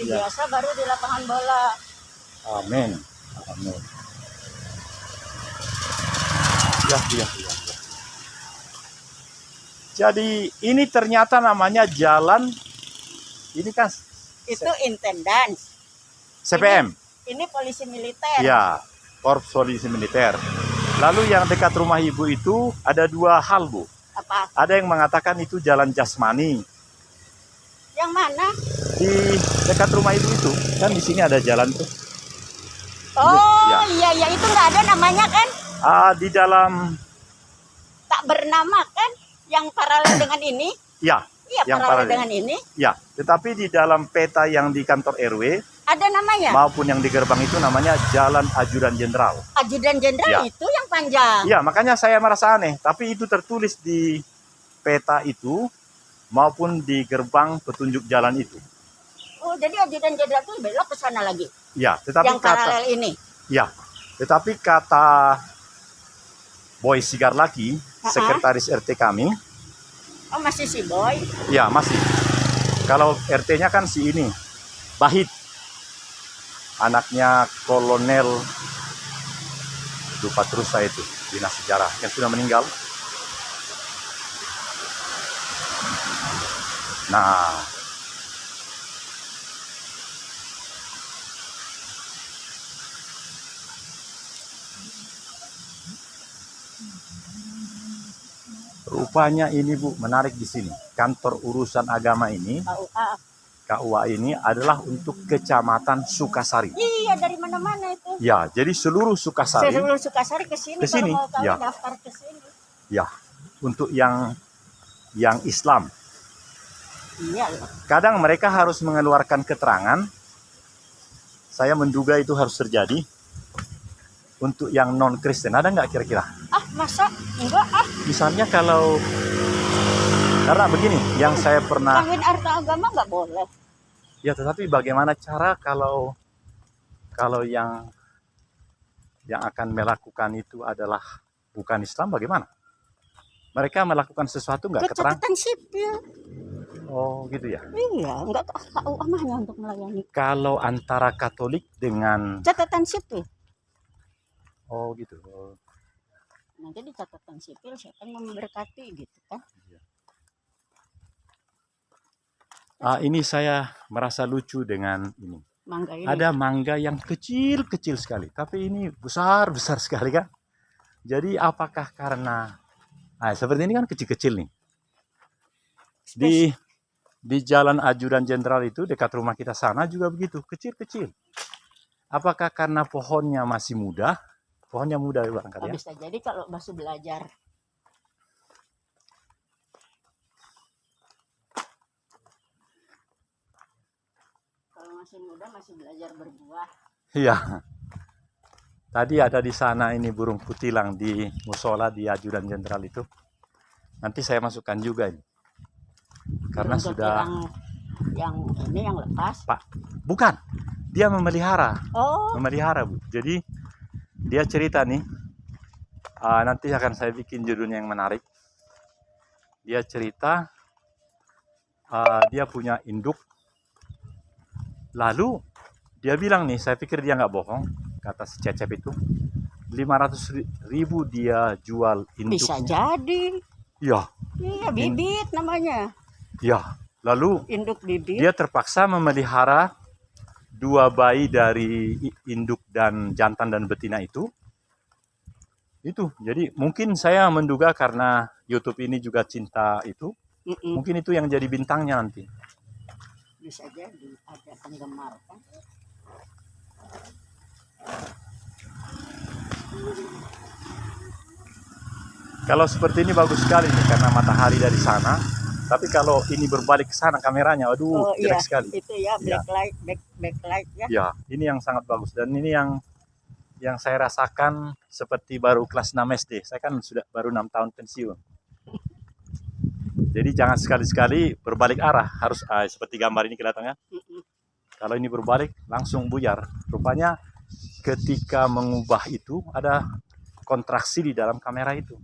hari Ya. biasa baru di lapangan bola. Amin. Amin. Ya, ya, ya. Jadi ini ternyata namanya jalan, ini kan Itu intendance. CPM. Ini polisi militer. Ya, Korps Polisi Militer. Lalu yang dekat rumah ibu itu ada dua hal, Bu. Apa? Ada yang mengatakan itu jalan jasmani. Yang mana? Di dekat rumah ibu itu, kan di sini ada jalan tuh. Oh Ya. iya itu nggak ada namanya kan? Di dalam, Tak bernama kan? Yang paralel dengan ini? ya, Iya yang paralel paralel. dengan ini. Ya, tetapi di dalam peta yang di kantor RW Ada namanya? maupun yang di gerbang itu namanya Jalan Ajudan Jenderal. Ajudan Jenderal Ya. itu yang panjang. Ya, makanya saya merasa aneh. Tapi itu tertulis di peta itu maupun di gerbang petunjuk jalan itu. Oh jadi Ajudan Jenderal itu belok ke sana lagi. Ya, tetapi Yang paralel ini. ya, tetapi kata Boy Sigarlaki, sekretaris RT kami, Oh masih si Boy. ya masih. Kalau RT-nya kan si ini, Bahit, anaknya Kolonel, lupa terus saya itu, dinas sejarah yang sudah meninggal. Nah, rupanya ini Bu, menarik di sini. Kantor urusan agama ini, KUA. KUA ini adalah untuk Kecamatan Sukasari. Iya dari mana-mana itu. Ya, jadi seluruh Sukasari, Sebelum Sukasari ke sini Ke sini, kalau mau kawin ya. daftar ke sini. ya, untuk yang Islam. Iya loh. Kadang mereka harus mengeluarkan keterangan. Saya menduga itu harus terjadi untuk yang non-Kristen. Ada nggak kira-kira? Ah masa? Enggak ah. Misalnya kalau, karena begini, yang saya pernah, Kawin arta agama nggak boleh. ya tetapi bagaimana cara kalau yang akan melakukan itu adalah bukan Islam, bagaimana? Mereka melakukan sesuatu nggak keterangan? Catatan sipil. Oh gitu ya. Iya, enggak KUA hanya untuk melayani. Kalau antara Katolik dengan, Catatan sipil. oh gitu. Oh. Nanti di catatan sipil siapa yang memberkati gitu kan? Ini saya merasa lucu dengan ini. Mangga ini. Ada mangga yang kecil-kecil sekali, tapi ini besar-besar sekali kan. Jadi apakah karena, seperti ini kan kecil-kecil nih. Di Jalan Ajudan Jenderal itu dekat rumah kita sana juga begitu, kecil-kecil. Apakah karena pohonnya masih muda? Pohonnya muda barangkali ya. Bisa jadi kalau masih belajar. Kalau masih muda masih belajar berbuah. Iya. Tadi ada di sana ini burung kutilang di musola di Ajudan Jenderal itu. Nanti saya masukkan juga ini. Karena Untuk sudah yang ini yang lepas. Pak, bukan. Dia memelihara. Oh, Memelihara, Bu. Jadi dia cerita nih. Nanti akan saya bikin judulnya yang menarik. Dia cerita dia punya induk. Lalu dia bilang nih, saya pikir dia nggak bohong, kata si Cecep itu, 500.000 dia jual induknya. bisa jadi. Iya, Iya, bibit namanya. iya. Lalu Induk bibit. dia terpaksa memelihara 2 bayi dari induk dan jantan dan betina itu. Jadi mungkin saya menduga karena YouTube ini juga cinta itu, mungkin itu yang jadi bintangnya nanti. Bisa jadi ada penggemar kan. Kalau seperti ini bagus sekali nih karena matahari dari sana. Tapi kalau ini berbalik ke sana kameranya, aduh, jelek sekali. Itu ya backlight ya. Ya, ini yang sangat bagus dan ini yang saya rasakan seperti baru kelas 6 SD. Saya kan sudah baru 6 tahun pensiun. Jadi jangan sekali-sekali berbalik arah, harus seperti gambar ini kelihatannya. Kalau ini berbalik langsung buyar. Rupanya ketika mengubah itu ada kontraksi di dalam kamera itu.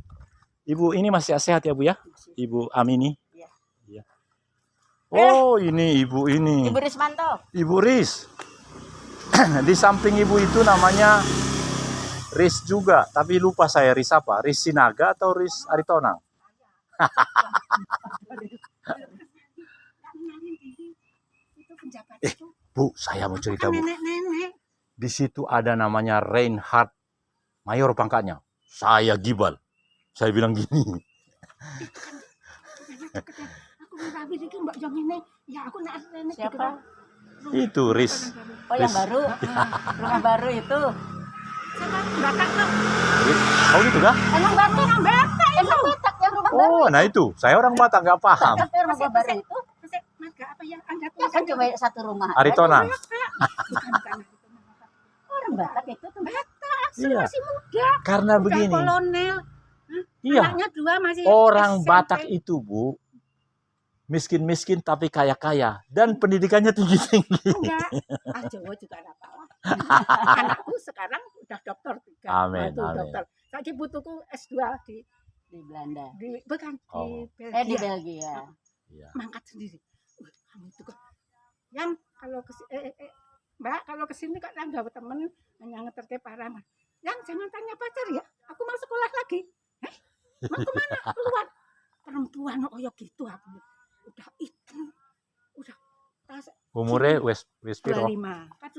Ibu ini masih sehat ya Bu ya? Ibu Amini. Iya. Iya. Oh, ini ibu ini. Ibu Rismanto. Ibu Ris. Di samping ibu itu namanya Ris juga, tapi lupa saya Ris apa? Ris Sinaga atau Ris Aritonang? Bu, saya mau cerita, Bu. Di situ ada namanya Reinhard, mayor pangkatnya. Saya Gibal. Saya bilang gini. Siapa? Itu Ris. Oh, yang baru. Rumah baru itu. Oh gitu kah? Emang Batak. Emang Batak yang rumah baru. Oh, nah itu. Saya orang Batak nggak paham. Tapi rumah baru itu. Ya kan cuma satu rumah. Aritonang. Orang Batak itu tuh. Iya. Masih muda. Karena Udah begini. kolonel. Iya. Anaknya 2 masih Orang SMP. Batak itu, Bu, miskin-miskin tapi kaya-kaya dan pendidikannya tinggi-tinggi. Enggak. Jawa juga ada apa-apa. Anakku sekarang udah dokter 3. Amin, Itu amin. dokter. Saya butuhku S2 Di Belanda. bukan Oh. di Belgia. Di Belgia. Iya. Mangkat sendiri. Kamu itu kok. Yang kalau ke Mbak, kalau kesini kok nggak temen hanya ngeterke parah. Yang jangan tanya pacar ya. Aku mau sekolah lagi. Mau kemana? Keluar. Perempuan oh gitu aku. Udah itu. Udah. Umurnya wes piro? 25. Kan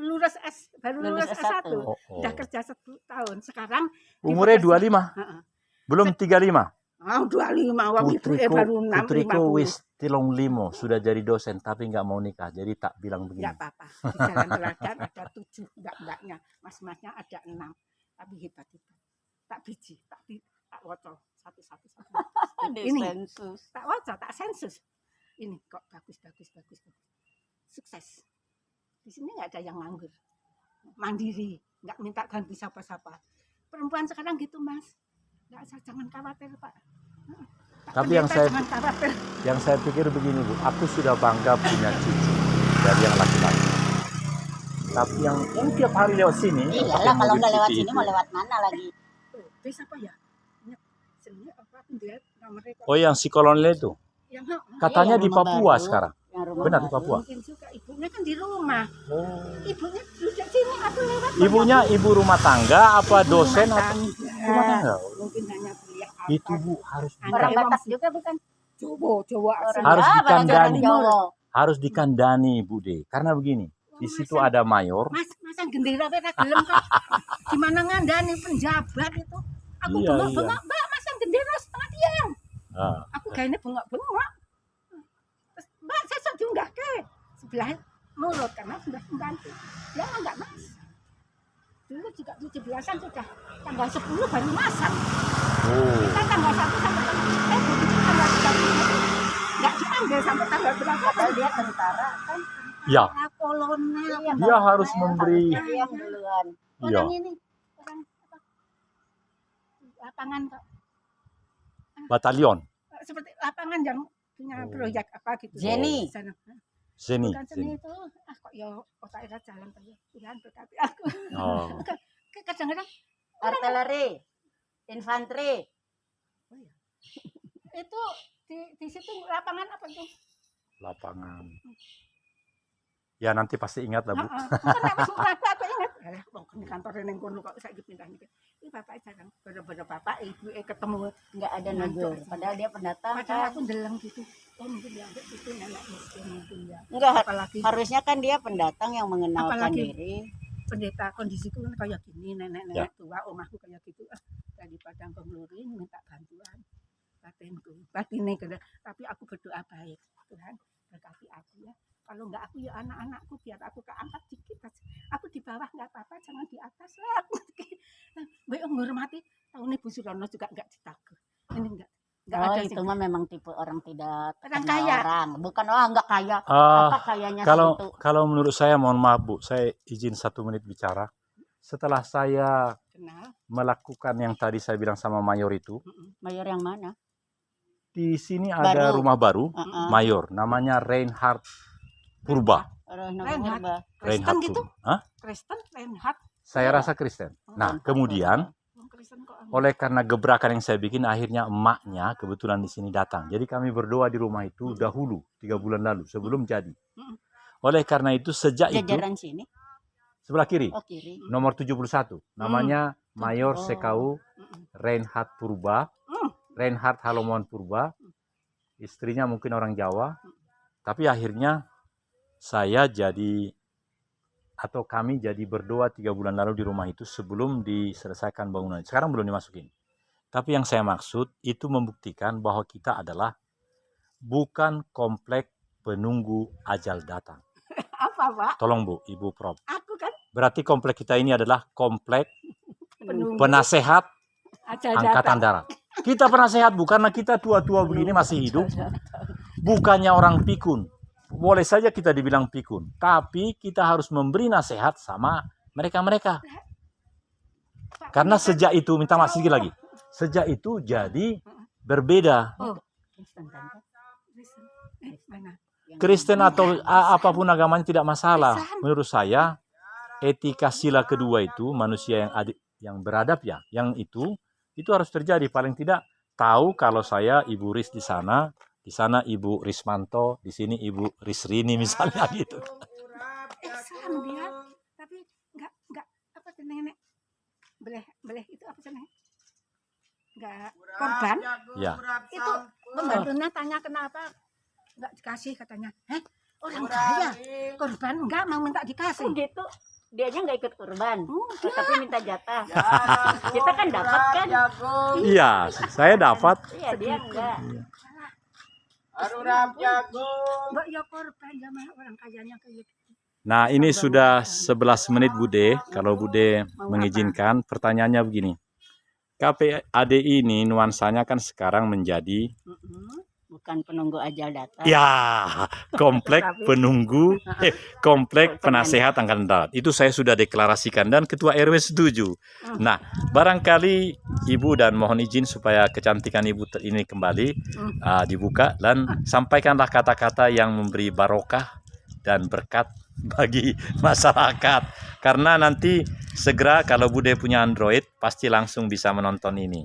baru lulus S1. Oh, oh. Udah kerja 1 tahun. Sekarang Umurnya 25? Heeh. Belum 35? Ah, 25 wong ibu baru 6 Putriku 50. wis 35 sudah jadi dosen tapi nggak mau nikah. Jadi tak bilang begini. Enggak apa-apa. Di jalan teladan ada 7 enggak-enggaknya. Mas-masnya ada 6. Tapi hebat-hebat. Tak biji, tak wocol satu-satu. Ini Sensus. tak wocol, tak sensus. Ini kok bagus. Sukses. Di sini nggak ada yang nganggur. Mandiri, nggak minta ganti siapa-siapa. Perempuan sekarang gitu, Mas. Nggak usah, jangan khawatir, Pak. Tapi jangan khawatir. yang saya pikir begini, Bu, aku sudah bangga punya cucu dari yang laki-laki. Tapi yang tiap hari lewat sini, Iyalah, kalau nggak lewat sini mau lewat mana lagi? Desa apa ya? Sini apa aku lihat nomornya kok. Oh, yang si kolonel itu. Yang Katanya Iya, di rumah Papua baru. sekarang. Yang rumah Benar, di baru. Papua. mungkin juga ibunya kan di rumah. Oh. Ibunya duduk sini aku lewat. Ibunya ibu rumah tangga apa dosen apa? Rumah tangga. Mungkin hanya kuliah apa. Itu, Bu, harus Orang Batak juga bukan? Jawa asli. Harus Orang dikandani. Jawa. harus dikandani, Bu De. Karena begini, di situ ada mayor. Masa gendera beda gelem kok. Gimana ngandani penjabat itu? Aku Iya, bengok-bengok, Mbak, masa gendera setengah tiang. Ah. Aku kayaknya bengok-bengok. Terus, Mbak, sesok diunggah ke sebelah mulut karena sudah membantu. Ya enggak, Mas. Dulu juga 17-an sudah tanggal 10 baru masak. Oh. Kita tanggal 1 sampai tanggal 30. Enggak diambil sampai tanggal berapa? Padahal dia tentara kan. Ya. Kolonel. Dia harus memberi. Harusnya dia yang duluan. Iya. Orang ini, orang apa? Lapangan Pak. Batalion. Seperti lapangan yang punya Oh. proyek apa gitu. Jenny. Di sana. Seni. Bukan seni itu, kok ya otak era jalan saja. Tuhan berkati aku. Oh. Kadang-kadang Artileri, infanteri. itu di situ lapangan apa tuh? Lapangan. Ya nanti pasti ingat lah, Bu. Aku ingat. Wong di kantor ning kono kok saiki pindah niki. Iki bapak jarang bener-bener bapak ibu ketemu. Nggak ada negur. Padahal dia pendatang Padahal kan. aku ndeleng gitu. Oh mungkin dia itu nenek miskin mungkin ya. Enggak, Apalagi harusnya kan dia pendatang yang mengenalkan Apalagi diri. pendeta kondisiku kan kayak gini, nenek-nenek Ya. tua, omahku kayak gitu. Daripada ngelurin minta bantuan. Batine tapi aku berdoa baik. Tuhan berkati aku ya. Kalau enggak aku ya anak-anakku biar aku keangkat dikit aja. Aku di bawah enggak apa-apa, jangan di atas lah. Baik menghormati tahun Ibu Surono juga enggak ditagur. Ini enggak Oh, ada itu sih. mah memang tipe orang tidak Orang kenal kaya. orang. Bukan enggak kaya. Ah, Apa kayanya kalau segitu? kalau menurut saya, mohon maaf, Bu, saya izin 1 menit bicara. Setelah saya Kenal. melakukan yang tadi saya bilang sama mayor itu, Mayor yang mana? di sini ada Baru. rumah baru, Heeh. mayor, namanya Reinhard Purba. Reinhard. Kristen gitu. Hah? Kristen, Reinhard. Saya Iya. rasa Kristen. Nah, kemudian Kristen kok. Oleh karena gebrakan yang saya bikin, akhirnya emaknya kebetulan di sini datang. Jadi kami berdoa di rumah itu dahulu, 3 bulan lalu, sebelum jadi. Oleh karena itu sejak itu, Jajaran sini. sebelah kiri, Oh kiri. nomor 71, namanya Mayor Sekau Reinhard Purba, Reinhard Halomon Purba, istrinya mungkin orang Jawa, tapi akhirnya saya jadi, atau kami jadi berdoa 3 bulan lalu di rumah itu sebelum diselesaikan bangunan. Sekarang belum dimasukin. Tapi yang saya maksud itu membuktikan bahwa kita adalah bukan komplek penunggu ajal datang. Apa, Pak? Tolong Bu, Ibu Prof. Aku kan Berarti komplek kita ini adalah komplek penunggu penasehat ajal Angkatan datang. Darat. Kita penasehat bukan kita tua-tua begini masih hidup. Bukannya orang pikun. Boleh saja kita dibilang pikun, tapi kita harus memberi nasihat sama mereka-mereka. Karena sejak itu, minta maaf sedikit lagi. Sejak itu jadi berbeda. Kristen kan? Kristen. Mana? Kristen atau apapun agamanya tidak masalah. Menurut saya, etika sila kedua itu manusia yang yang beradab ya, yang itu harus terjadi. Paling tidak tahu kalau saya Ibu Ris di sana Ibu Rismanto, di sini Ibu Risrini misalnya gitu. Islam dia, tapi enggak apa sih nenek? Beleh itu apa sih nenek? Enggak korban. Ya. Itu pembantunya tanya kenapa enggak dikasih, katanya. Orang kaya korban enggak mau minta dikasih. Gitu. Dianya nggak ikut kurban, Enggak. tapi minta jatah. Kita kan dapat kan? Iya, saya dapat. Iya, dia enggak. Mbak ya korban sama orang kayanya kayak gitu. Nah, ini sudah 11 menit Bude. Kalau Bude mengizinkan, pertanyaannya begini. KPAD ini nuansanya kan sekarang menjadi Bukan penunggu ajal datang. ya komplek penunggu, komplek penasehat Angkatan Darat. Itu saya sudah deklarasikan dan Ketua RW setuju. Nah, barangkali Ibu dan mohon izin supaya kecantikan Ibu ini kembali dibuka dan sampaikanlah kata-kata yang memberi barokah dan berkat bagi masyarakat. Karena nanti segera kalau Bude punya Android pasti langsung bisa menonton ini.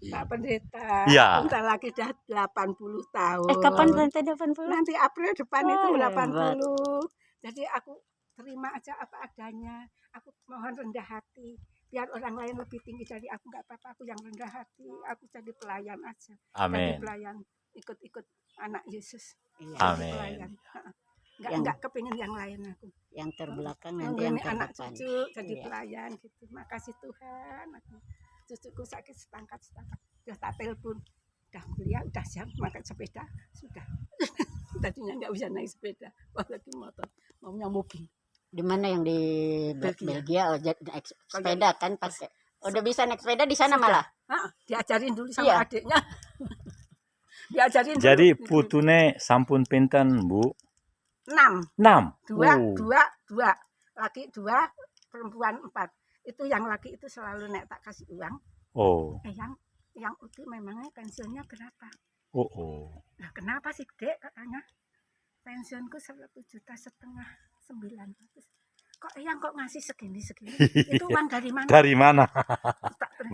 Pak Pendeta, Iya. bentar lagi dah 80 tahun. Kapan nanti 80? Nanti April depan itu Oh, 80. Jadi aku terima aja apa adanya. Aku mohon rendah hati. Biar orang lain lebih tinggi dari aku, nggak apa-apa. Aku yang rendah hati. Aku jadi pelayan aja. Jadi Amin. pelayan, ikut-ikut anak Yesus. Iya. Jadi Amin. pelayan. Nggak kepingin yang lain aku. Yang terbelakang nanti yang Ini anak terdepan. cucu jadi Iya. pelayan gitu. Makasih Tuhan. Cucuku sakit setangkat. Udah tak telepon. Udah kuliah, udah siap makan sepeda. Sudah. Tadinya nggak bisa naik sepeda. Wah lagi motor. Maunya mobil. Di mana yang di Belgia? Oh, naik sepeda kan pakai. Udah bisa naik sepeda di sana malah. Diajarin dulu sama Iya. adiknya. Diajarin dulu. Jadi putune sampun pinten Bu? 6. 6. Dua. Laki 2, perempuan 4. Itu yang laki itu selalu nek tak kasih uang. Oh. Yang uti memangnya pensiunnya berapa? Nah, kenapa sih Dek katanya? Pensiunku 1,5 juta 900. Kok Eyang kok ngasih segini? Itu uang dari mana? Dari mana?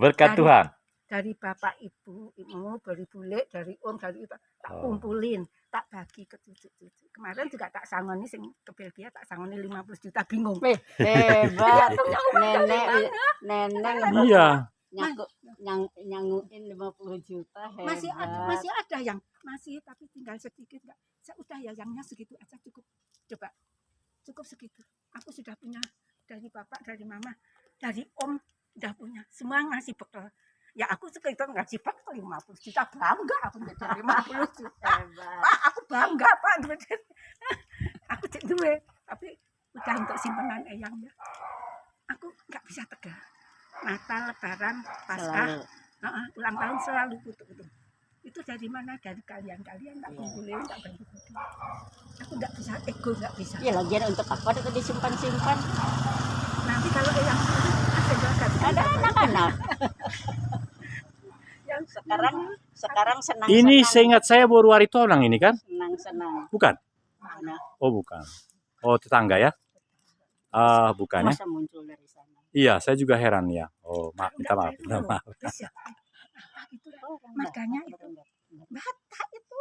Berkat Tuhan. Dari bapak ibu, dari bule, dari om, dari itu tak kumpulin, tak bagi ke cucu-cucu. Kemarin juga tak sangoni sing ke Belgia tak sangoni 50 juta bingung. Hebat. Nenek Iya. nyanguin 50 juta hebat. Masih ada yang masih tapi tinggal sedikit enggak. Udah ya yangnya segitu aja cukup. Coba. Cukup segitu. Aku sudah punya dari bapak, dari mama, dari om udah punya. Semua ngasih bekal. Ya aku sekitar ngasih bekal 50 juta. Bangga aku dari 50 juta. Pak, aku bangga Pak. Aku cek duwe, tapi udah untuk simpanan Eyang ya. Aku nggak bisa tegak. Natal, Lebaran, Paskah, ulang tahun selalu butuh. Itu dari mana? Dari kalian tak kumpulin, tak bagi-bagi. Aku nggak bisa, ego nggak bisa. Ya lagian untuk apa itu disimpan-simpan? Nanti kalau Eyang ada anak-anak. yang Sekarang senang. Ini seingat saya baru hari Tolang ini kan? Senang. Bukan? Mana? Oh bukan. Oh tetangga ya? Bukan ya? Masa muncul dari sana? Iya, saya juga heran ya. Oh, maaf, minta Enggak maaf, keliru minta loh. maaf. Terus siapa? Apa itu? Oh, Makanya enggak, itu. enggak. Batak itu.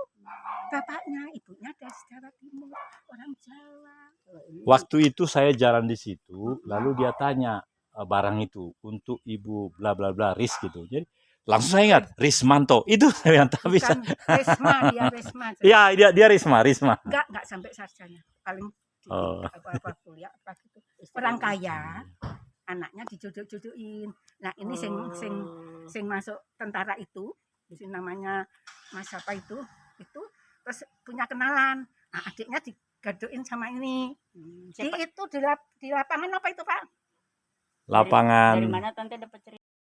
Bapaknya, ibunya dari Jawa Timur. Orang Jawa. Oh, ini Waktu itu saya jalan di situ, lalu dia tanya barang itu untuk ibu bla bla bla Ris gitu. Jadi langsung saya ingat Rismanto itu yang tak bisa. Bukan Resma, dia Resma. Iya, dia Risma. Enggak sampai sarjana. Paling Oh. apa kuliah apa gitu. Orang kaya, anaknya dijodoh-jodohin. Nah, ini sing masuk tentara itu, sing namanya Mas apa itu terus punya kenalan. Nah, adiknya digadoin sama ini. Di siapa? itu di lapangan apa itu, Pak? Lapangan Dari mana tante dapat cerita?